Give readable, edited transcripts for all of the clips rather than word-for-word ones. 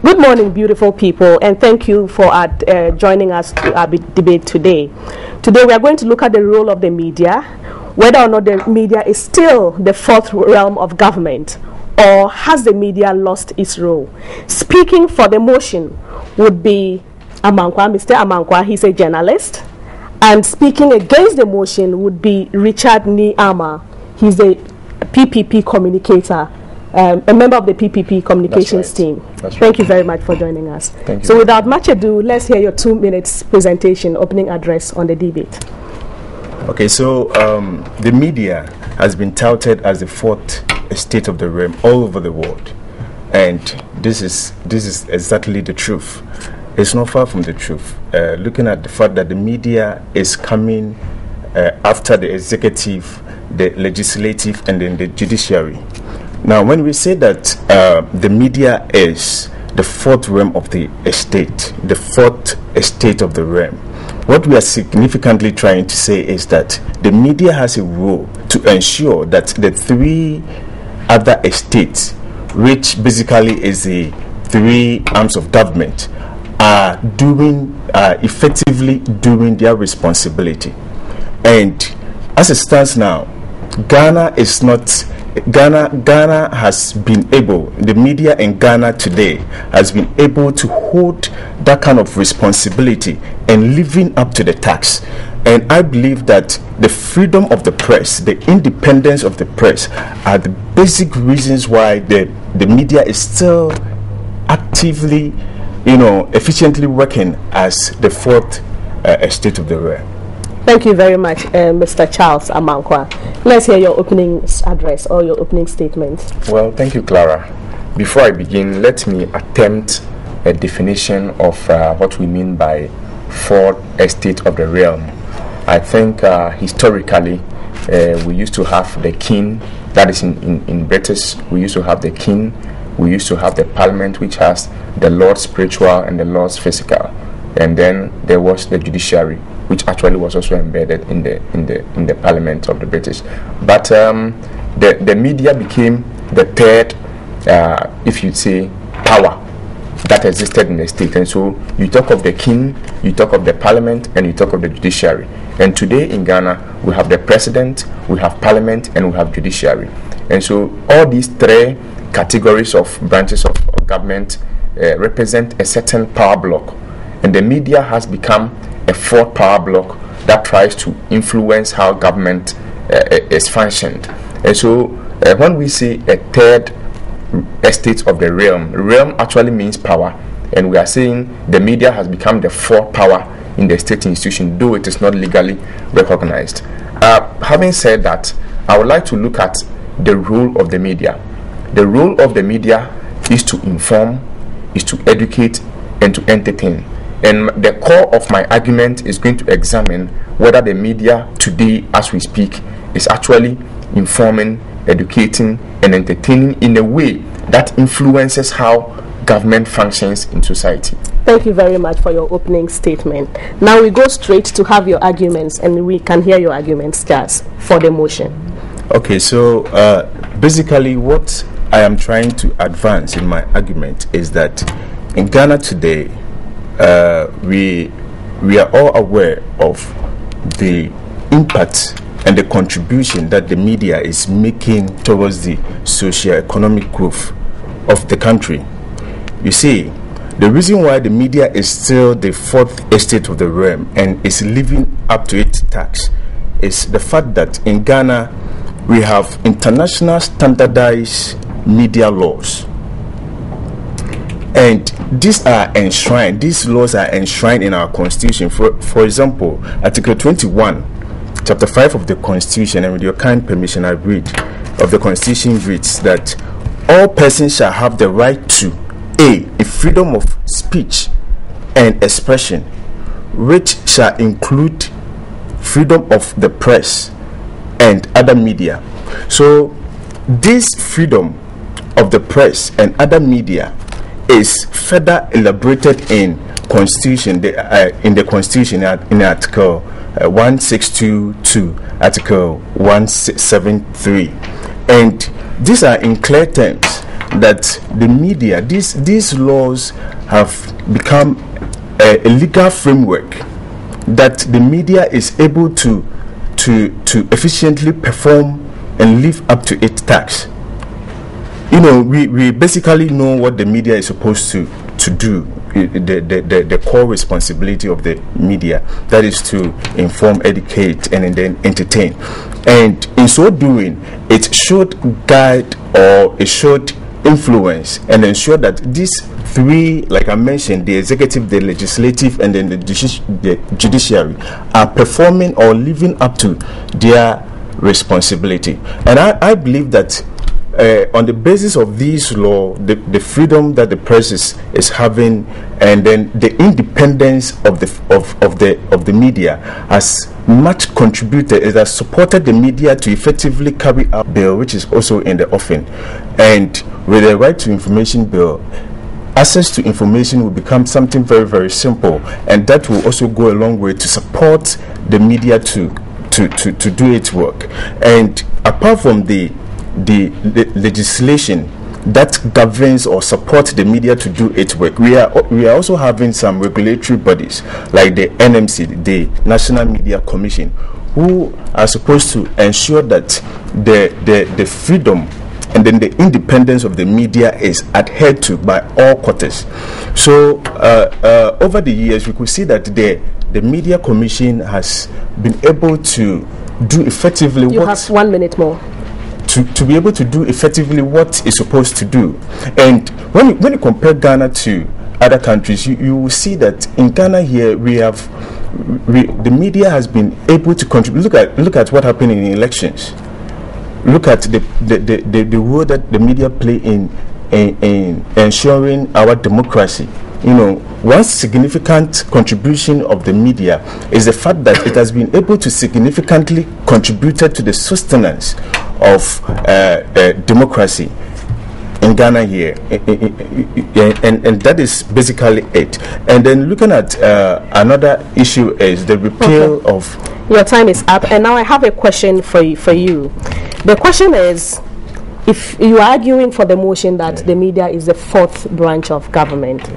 Good morning, beautiful people, and thank you for joining us to our debate today. Today we are going to look at the role of the media, whether or not the media is still the fourth realm of government, or has the media lost its role. Speaking for the motion would be Amankwa, Mr. Amankwa. He's a journalist. And speaking against the motion would be Richard Niama. He's a PPP communicator, a member of the PPP communications team. Thank you very much for joining us. Thank you. So without much ado, let's hear your 2 minutes presentation, opening address on the debate. Okay, so the media has been touted as the fourth estate of the realm all over the world, and this is exactly the truth. It's not far from the truth. Looking at the fact that the media is coming after the executive, the legislative, and then the judiciary. Now, when we say that the media is the fourth realm of the estate, the fourth estate of the realm, what we are significantly trying to say is that the media has a role to ensure that the three other estates, which basically is the three arms of government, are effectively doing their responsibility. And as it stands now, Ghana has been able, the media in Ghana today has been able to hold that kind of responsibility and living up to the task. And I believe that the freedom of the press, the independence of the press, are the basic reasons why the media is still actively, efficiently working as the fourth estate of the realm. Thank you very much, Mr. Charles Amankwa. Let's hear your opening address or your opening statement. Well, thank you, Clara. Before I begin, let me attempt a definition of what we mean by fourth estate of the realm. I think historically we used to have the king, that is in British, we used to have the king, we used to have the parliament, which has the Lord's spiritual and the Lord's physical, and then there was the judiciary, which actually was also embedded in the parliament of the British. But the media became the third, if you'd say, power that existed in the state. And so you talk of the king, you talk of the parliament, and you talk of the judiciary. And today in Ghana, we have the president, we have parliament, and we have judiciary. And so all these three categories of branches of government represent a certain power block. And the media has become a fourth power block that tries to influence how government is functioned. And so when we say a third estate of the realm actually means power, and we are saying the media has become the fourth power in the state institution, though it is not legally recognized. Having said that, I would like to look at the role of the media. The role of the media is to inform, is to educate, and to entertain. And the core of my argument is going to examine whether the media today, as we speak, is actually informing, educating, and entertaining in a way that influences how government functions in society. Thank you very much for your opening statement. Now we go straight to have your arguments, and we can hear your arguments, Charles, for the motion. Okay, so basically what I am trying to advance in my argument is that in Ghana today, we are all aware of the impact and the contribution that the media is making towards the socio-economic growth of the country. You see, the reason why the media is still the fourth estate of the realm and is living up to its task is the fact that in Ghana we have international standardized media laws. And these laws are enshrined in our constitution. For example, Article 21, Chapter 5 of the Constitution, and with your kind permission I read, of the Constitution reads that all persons shall have the right to a freedom of speech and expression, which shall include freedom of the press and other media. So this freedom of the press and other media is further elaborated in Constitution, in the Constitution, in Article 1622, Article 173, and these are in clear terms that the media, these laws have become a legal framework that the media is able to efficiently perform and live up to its tasks. You know, we basically know what the media is supposed to do. The core responsibility of the media, that is to inform, educate, and then entertain. And in so doing, it should guide, or it should influence and ensure that these three, like I mentioned, the executive, the legislative, and then the judiciary, are performing or living up to their responsibility. And I believe that on the basis of these law, the freedom that the press is having, and then the independence of the media has much contributed. It has supported the media to effectively carry out bill, which is also in the offing. And with the right to information bill, access to information will become something very, very simple, and that will also go a long way to support the media to do its work. And apart from the legislation that governs or supports the media to do its work, we are also having some regulatory bodies like the NMC, the National Media Commission, who are supposed to ensure that the freedom and then the independence of the media is adhered to by all quarters. So over the years, we could see that the Media Commission has been able to do effectively You have 1 minute more. To be able to do effectively what it's supposed to do. And when you compare Ghana to other countries, you will see that in Ghana here the media has been able to contribute. Look at what happened in elections. Look at the role that the media play in ensuring our democracy. You know, one significant contribution of the media is the fact that it has been able to significantly contributed to the sustenance of democracy in Ghana here, and that is basically it. And then looking at another issue is the repeal of. Your time is up, and now I have a question for you. The question is, if you are arguing for the motion that the media is the fourth branch of government,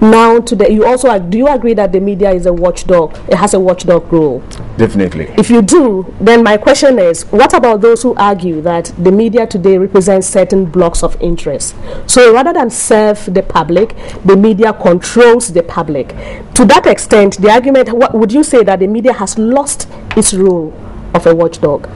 now today you also do you agree that the media is a watchdog? It has a watchdog role. Definitely. If you do, then my question is, what about those who argue that the media today represents certain blocks of interest? So rather than serve the public, the media controls the public. To that extent, the argument, what would you say, that the media has lost its role of a watchdog?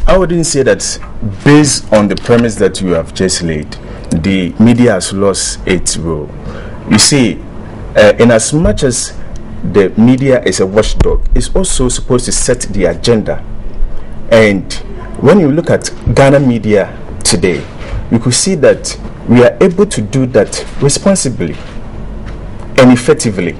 I wouldn't say that based on the premise that you have just laid, the media has lost its role. You see, in as much as the media is a watchdog, it's also supposed to set the agenda. And when you look at Ghana media today, you could see that we are able to do that responsibly and effectively.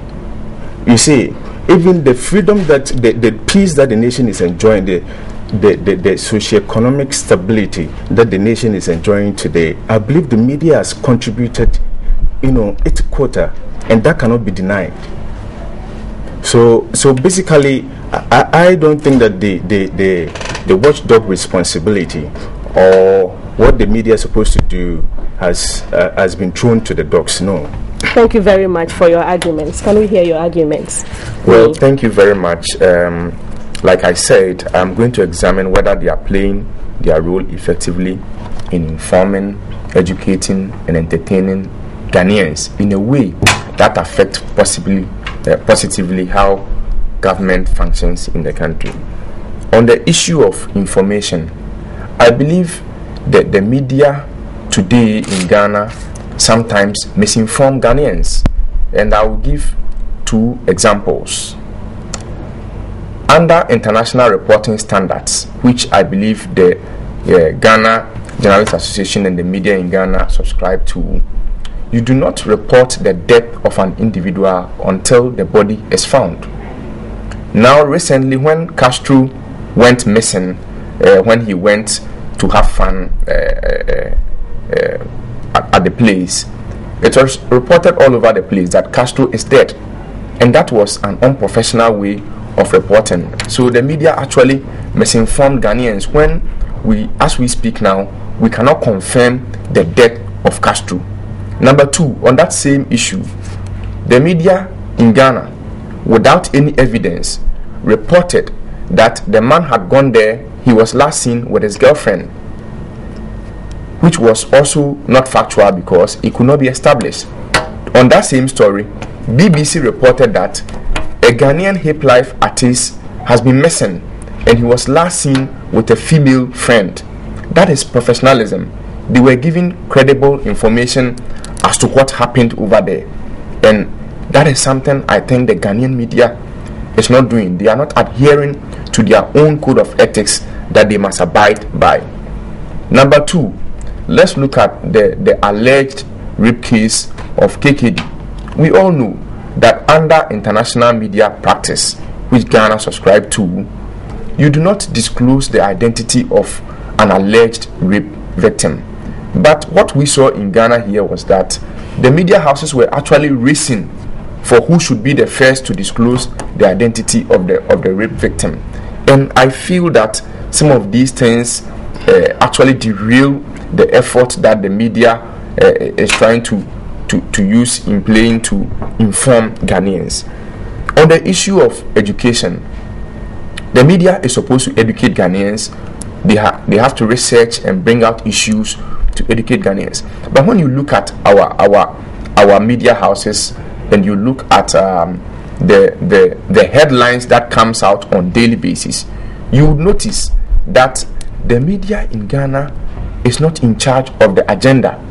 You see, even the freedom that the peace that the nation is enjoying, the socio-economic stability that the nation is enjoying today, I believe the media has contributed, its quota, and that cannot be denied. So basically, I don't think that the watchdog responsibility or what the media is supposed to do has been thrown to the dogs. No. Thank you very much for your arguments. Can we hear your arguments? Well, thank you very much. Like I said, I'm going to examine whether they are playing their role effectively in informing, educating, and entertaining Ghanaians in a way that affects positively how government functions in the country. On the issue of information, I believe that the media today in Ghana sometimes misinform Ghanaians, and I will give two examples. Under international reporting standards, which I believe the Ghana Journalists Association and the media in Ghana subscribe to, you do not report the death of an individual until the body is found. Now, recently, when Castro went missing, when he went to have fun at the place, it was reported all over the place that Castro is dead, and that was an unprofessional way of reporting. So the media actually misinformed Ghanaians when as we speak now, we cannot confirm the death of Castro. Number two, on that same issue, the media in Ghana, without any evidence, reported that the man had gone there. He was last seen with his girlfriend, which was also not factual because it could not be established. On that same story, BBC reported that a Ghanaian hip life artist has been missing and he was last seen with a female friend. That is professionalism. They were giving credible information as to what happened over there, and that is something I think the Ghanaian media is not doing. They are not adhering to their own code of ethics that they must abide by. Number two, let's look at the alleged rape case of KKD. We all know that under international media practice, which Ghana subscribed to, you do not disclose the identity of an alleged rape victim. But what we saw in Ghana here was that the media houses were actually racing for who should be the first to disclose the identity of the rape victim. And I feel that some of these things actually derail the effort that the media is trying to use in playing to inform Ghanaians. On the issue of education, the media is supposed to educate Ghanaians. They have to research and bring out issues to educate Ghanaians. But when you look at our media houses and you look at the headlines that comes out on daily basis, you would notice that the media in Ghana is not in charge of the agenda.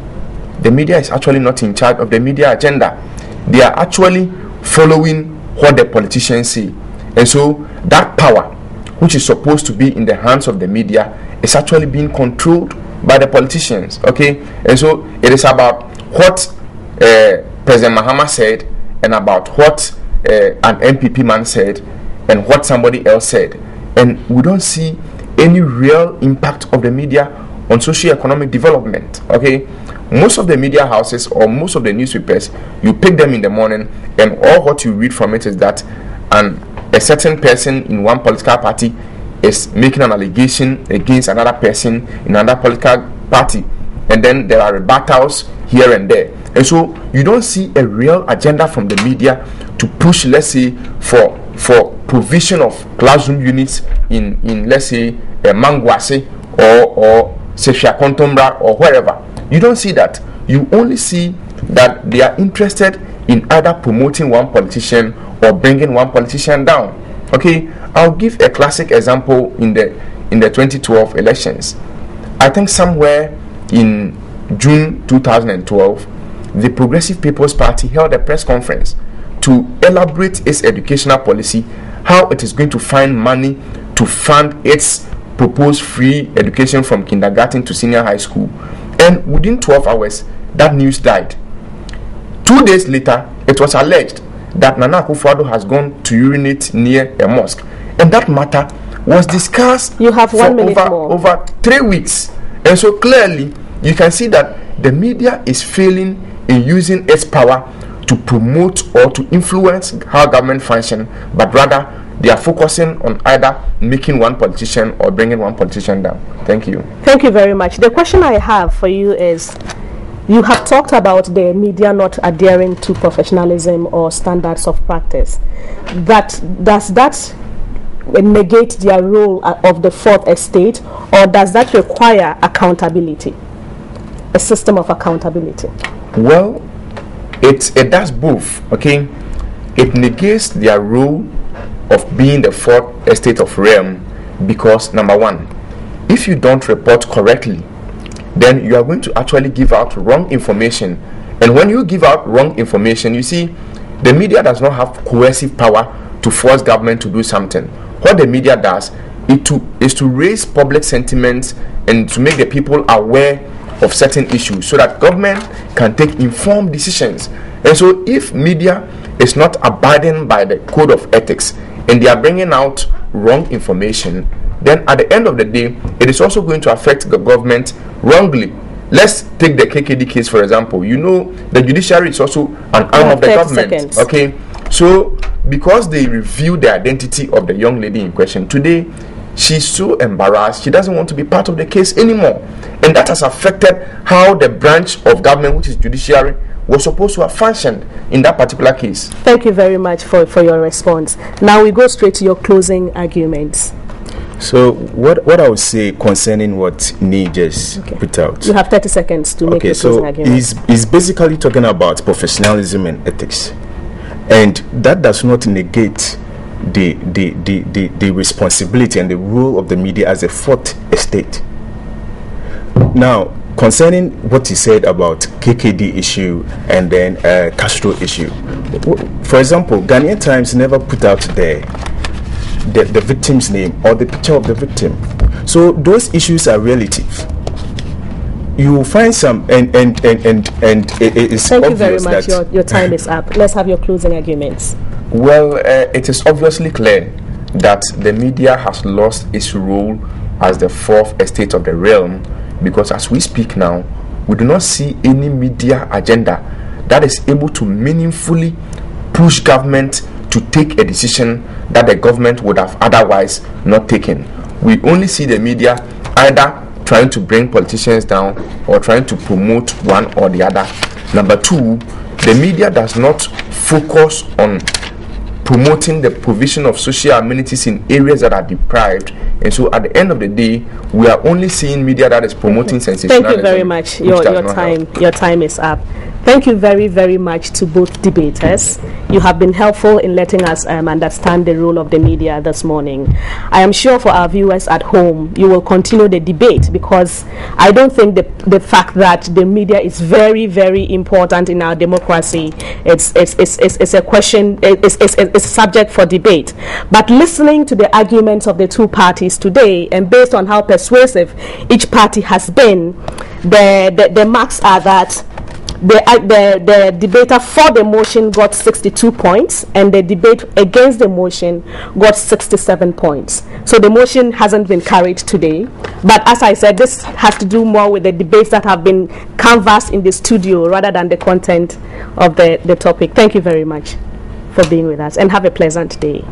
The media is actually not in charge of the media agenda. They are actually following what the politicians say. And so that power, which is supposed to be in the hands of the media, is actually being controlled by the politicians. Okay? And so it is about what President Mahama said and about what an MPP man said and what somebody else said. And we don't see any real impact of the media on socio-economic development. Okay? Most of the media houses or most of the newspapers, you pick them in the morning and all what you read from it is that a certain person in one political party is making an allegation against another person in another political party, and then there are rebuttals here and there. And so you don't see a real agenda from the media to push, let's say, for provision of classroom units in let's say Mangwase or Sefia Kontombra or wherever. You don't see that. You only see that they are interested in either promoting one politician or bringing one politician down. Okay, I'll give a classic example in the 2012 elections. I think somewhere in June 2012, the Progressive People's Party held a press conference to elaborate its educational policy, how it is going to find money to fund its proposed free education from kindergarten to senior high school. And within 12 hours, that news died. 2 days later, it was alleged that Nana Akufo-Addo has gone to urinate near a mosque, and that matter was discussed over 3 weeks. And so clearly you can see that the media is failing in using its power to promote or to influence how government function, but rather they are focusing on either making one politician or bringing one politician down. Thank you. Thank you very much. The question I have for you is, you have talked about the media not adhering to professionalism or standards of practice. Does that negate their role of the fourth estate, or does that require accountability, a system of accountability? Well, it does both. Okay, it negates their role of being the fourth estate of realm because, number one, if you don't report correctly, then you are going to actually give out wrong information. And when you give out wrong information, you see, the media does not have coercive power to force government to do something. What the media does is to raise public sentiments and to make the people aware of certain issues so that government can take informed decisions. And so if media is not abiding by the code of ethics and they are bringing out wrong information, then at the end of the day, it is also going to affect the government wrongly. Let's take the KKD case, for example. You know, the judiciary is also an arm of the government. Seconds. Okay, so because they revealed the identity of the young lady in question, today she's so embarrassed, she doesn't want to be part of the case anymore. And that has affected how the branch of government, which is judiciary, was supposed to have functioned in that particular case. Thank you very much for your response. Now we go straight to your closing arguments. So what I would say concerning what Nee just put out. You have 30 seconds to make your closing argument. He's basically talking about professionalism and ethics. And that does not negate the responsibility and the role of the media as a fourth estate. Now, concerning what he said about KKD issue and then Castro issue, for example, Ghanaian Times never put out the victim's name or the picture of the victim. So those issues are relative. You will find some and it is Thank you very much. Your time is up. Let's have your closing arguments. Well, it is obviously clear that the media has lost its role as the fourth estate of the realm, because as we speak now, we do not see any media agenda that is able to meaningfully push government to take a decision that the government would have otherwise not taken. We only see the media either trying to bring politicians down or trying to promote one or the other. Number two, the media does not focus on promoting the provision of social amenities in areas that are deprived. And so at the end of the day, we are only seeing media that is promoting sensationalism. Thank you very much. Your time is up. Thank you very, very much to both debaters. You have been helpful in letting us understand the role of the media this morning. I am sure for our viewers at home, you will continue the debate, because I don't think the fact that the media is very, very important in our democracy, it's a question, it's a subject for debate. But listening to the arguments of the two parties today, and based on how persuasive each party has been, the marks are that the debater for the motion got 62 points and the debate against the motion got 67 points. So the motion hasn't been carried today. But as I said, this has to do more with the debates that have been canvassed in the studio rather than the content of the topic. Thank you very much for being with us, and have a pleasant day.